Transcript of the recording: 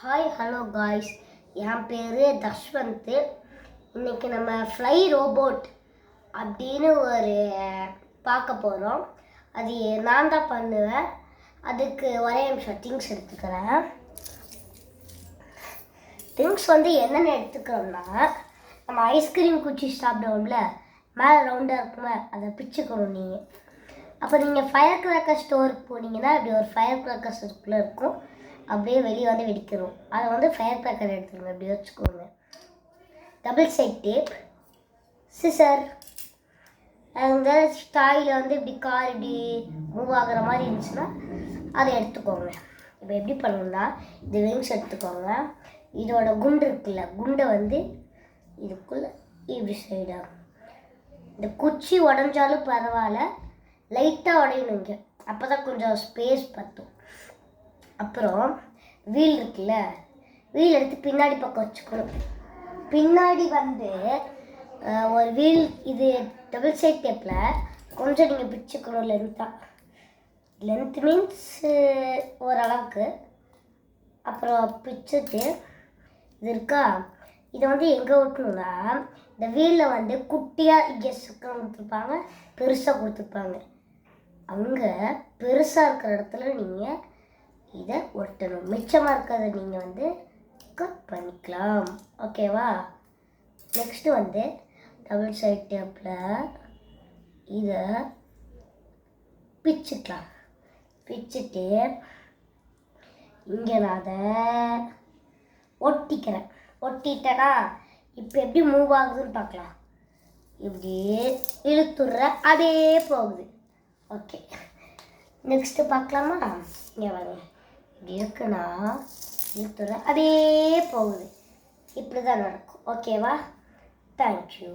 Hi hello guys, என் பேர் தஷ்வந்த். இன்றைக்கி நம்ம ஃப்ளை ரோபோட் அப்படின்னு ஒரு பார்க்க போகிறோம். அது நான் தான் பண்ணுவேன். அதுக்கு ஒரே நிமிஷம் திங்ஸ் எடுத்துக்கிறேன். திங்ஸ் என்னென்ன எடுத்துக்கிறோம்னா, நம்ம ஐஸ்கிரீம் குச்சி சாப்பிடுவோம்ல, மேலே ரவுண்டாக இருக்குமே, அதை பிச்சுக்கணும் நீங்கள். அப்போ நீங்கள் ஃபயர் கிராக்கர் ஸ்டோருக்கு போனீங்கன்னா அப்படி ஒரு ஃபயர் கிராக்கர்ஸ் இருக்குள்ளே இருக்கும், அப்படியே வெளியே வெடிக்கிறோம். அதை ஃபயர் கிராக்கர் எடுத்துருங்க, அப்படி வச்சுக்கோங்க. டபுள் சைட் டேப், சிசர், அந்த ஸ்டாயில் இப்படி கார் இப்படி மூவ் ஆகிற மாதிரி இருந்துச்சுன்னா அதை எடுத்துக்கோங்க. இப்போ எப்படி பண்ணணும்னா, இது விங்ஸ் எடுத்துக்கோங்க. இதோட குண்டு இருக்குல்ல, குண்டை இதுக்குள்ளே இப்படி சைடாகும். இந்த குச்சி உடஞ்சாலும் பரவாயில்ல, லைட்டாக உடையணுங்க, அப்போ தான் கொஞ்சம் ஸ்பேஸ் பற்றும். அப்புறம் வீல் இருக்குல்ல, வீல் எடுத்து பின்னாடி பக்கம் வச்சுக்கணும். பின்னாடி ஒரு வீல், இது டபுள் சைட் டேப்பில் கொஞ்சம் நீங்கள் பிச்சுக்கணும் லென்த்தாக. லென்த் மீன்ஸ் ஓரளவுக்கு. அப்புறம் பிச்சுட்டு இது இருக்கா, இதை எங்கே ஓட்டணும்னா, இந்த வீலில் குட்டியாக இங்கே சுக்கம் கொடுத்துருப்பாங்க, பெருசாக கொடுத்துருப்பாங்க. அங்கே பெருசாக இருக்கிற இடத்துல நீங்கள் இதை ஒட்டணும். மிச்சமாக இருக்கிறத நீங்கள் கட் பண்ணிக்கலாம். ஓகேவா? நெக்ஸ்ட்டு டபுள் சைட் டேப்பில் இதை பிச்சுக்கலாம். பிச்சுட்டு இங்கே நான் அதை ஒட்டிக்கிறேன். ஒட்டிட்டேன்னா இப்போ எப்படி மூவ் ஆகுதுன்னு பார்க்கலாம். இப்படி இழுத்துடுற, அதே போகுது. ஓகே, நெக்ஸ்ட்டு பார்க்கலாமா? இங்கே வாங்க, இப்படி இருக்குன்னா இழுத்துடுற, அதே போகுது. இப்படி தான் நடக்கும். ஓகேவா? தேங்க்யூ.